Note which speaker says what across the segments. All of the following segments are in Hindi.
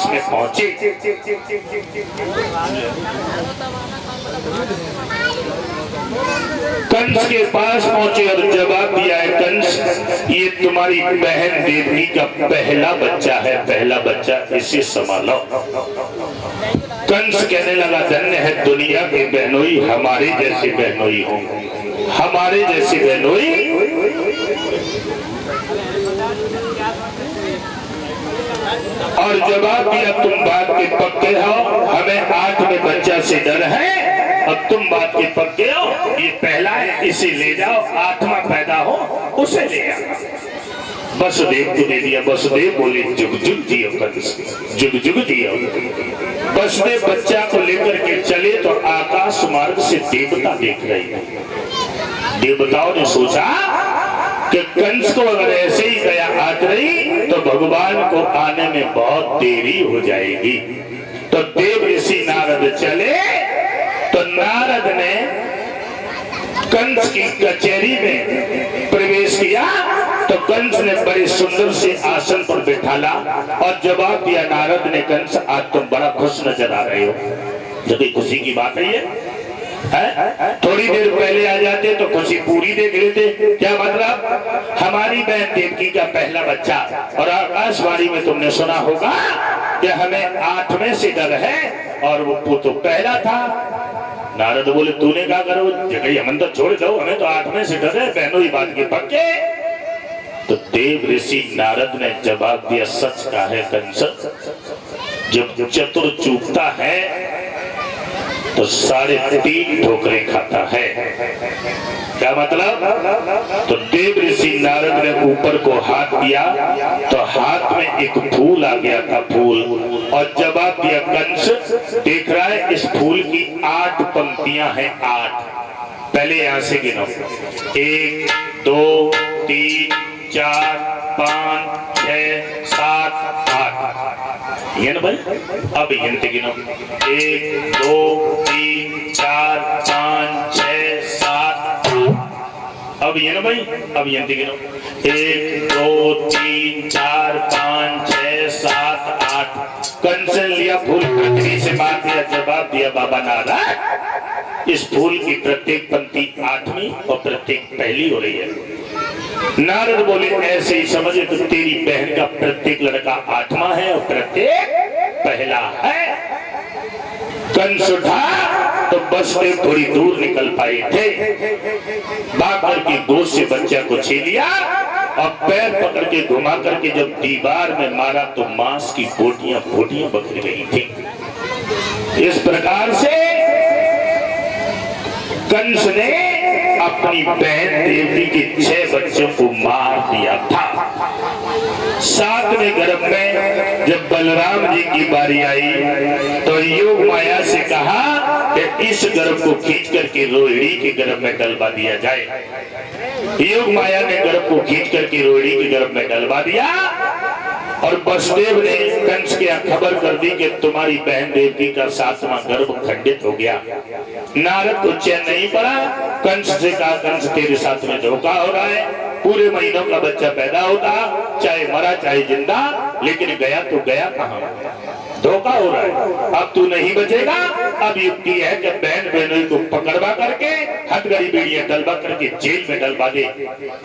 Speaker 1: पास में पहुंचे। कंस के पास पहुंचे और जवाब दिया है, कंस ये तुम्हारी बहन देवकी का पहला बच्चा है, पहला बच्चा, इसे संभालो। कंस कहने लगा, धन्य है दुनिया के बहनोई, हमारे जैसे बहनोई हो, हमारे जैसे बहनोई। और जवाब दिया, तुम बात के पक्के हो, हमें 8 में बच्चा से डर है, अब तुम बात के पक्के हो, ये पहला है, इसे ले जाओ, 8वां पैदा हो उसे ले आओ। वसुदेव को दे दिया। वसुदेव बोले, जुग जुग जियो कंस, जुग जुग जियो। वसुदेव बच्चा को लेकर के चले तो आकाश मार्ग से देवता देख रहे हैं। देवताओं ने सोचा कि कंस को अगर ऐसे ही दया आत रही तो भगवान को आने में बहुत देरी हो जाएगी। तो देव ऋषि नारद चले, तो नारद ने कंस की कचहरी में प्रवेश किया, तो कंस ने बड़े सुंदर से आसन पर बैठाला और जवाब दिया, नारद ने, कंस आज तुम बड़ा खुश नजर आ रहे हो। जो कोई खुशी की बात है ये है? थोड़ी देर पहले आ जाते तो खुशी पूरी देख लेते। क्या मतलब? हमारी बहन देवकी का पहला बच्चा, और आकाशवाणी में तुमने सुना होगा कि हमें 8वें से डर है, और वो तो पहला था। नारद बोले, तूने क्या करो, जगह हम तो छोड़ दो, हमें तो 8वें से डर है, बहनों ही बात के पक्के। तो देव ऋषि नारद ने जवाब दिया, सच का है कंस, जब चतुर चूकता है तो 3.5 ठोकरें खाता है। क्या मतलब? तो देव ऋषि नारद ने ऊपर को हाथ दिया तो हाथ में एक फूल आ गया था, फूल, और जवाब दिया, कंस देख रहा है इस फूल की 8 पंक्तियां हैं, 8। पहले यहां से गिनो, 1 2 3 4 5 6 7 8, ये ना भाई। अब गिनते गिनो, 1 2 3 4 5 6 7 8। अब ये ना भाई, अब गिनते गिनो, 1 2 3 4 5 6 7 8। कंस ने लिया फूल, पृथ्वी से बात दिया, जवाब दिया, बाबा नारद इस फूल की प्रत्येक पंक्ति 8वीं और प्रत्येक पहली हो रही है। नारद बोले, ऐसे ही समझे तो तेरी बहन का प्रत्येक लड़का 8वां है और प्रत्येक पहला है। कंस उठा तो बस में थोड़ी दूर निकल पाए थे, भाग करके गोद से बच्चा को छीन लिया और पैर पकड़ के घुमा करके जब दीवार में मारा तो मांस की बोटियां बोटियां बखर गई थी। इस प्रकार से कंस ने अपनी बहन देवकी के 6 बच्चों को मार दिया था। 7वें गर्भ में जब बलराम जी की बारी आई तो योग माया से कहा कि इस गर्भ को खींच करके रोहिणी के गर्भ में डलवा दिया जाए। योग माया ने गर्भ को खींच करके रोहिणी के गर्भ में डलवा दिया और वसुदेव ने कंस के खबर कर दी कि तुम्हारी बहन देवकी का 7वां गर्भ खंडित हो गया। नारद को चैन नहीं पड़ा, कंस से कहा, कंस तेरे साथ में धोखा हो रहा है, पूरे महीनों का बच्चा पैदा होता, चाहे मरा चाहे जिंदा, लेकिन गया तो गया कहां, धोखा हो रहा है, अब तू नहीं बचेगा। अब युक्ति है कि बहन बहनोई को पकड़वा करके हथगड़ी बेड़ियां डलवा करके जेल में डलवा दे,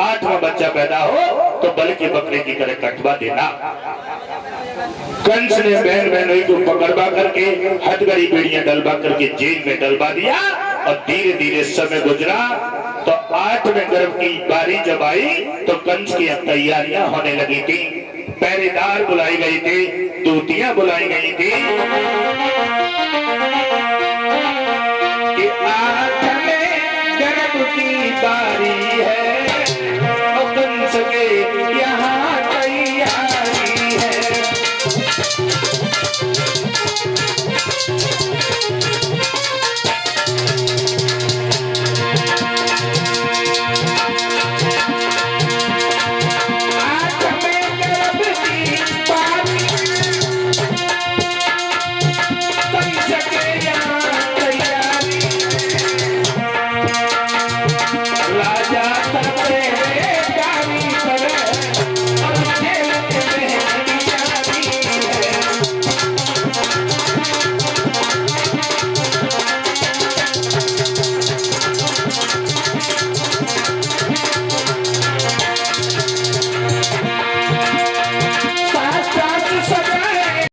Speaker 1: 8वां बच्चा पैदा हो तो बल के बकरे की तरह कटवा देना। कंस ने बहन बहनोई को पकड़वा करके हथगड़ी बेड़ियां डलवा करके जेल में डलवा दिया और धीरे धीरे समय गुजरा तो 8वें गर्भ की बारी जब आई तो कंस की तैयारियां होने लगी थी, पहरेदार बुलाई गई थी, दूतियां बुलाई गई थी कि 8वें गर्भ की बारी है और कंस के यहाँ तैयारी है।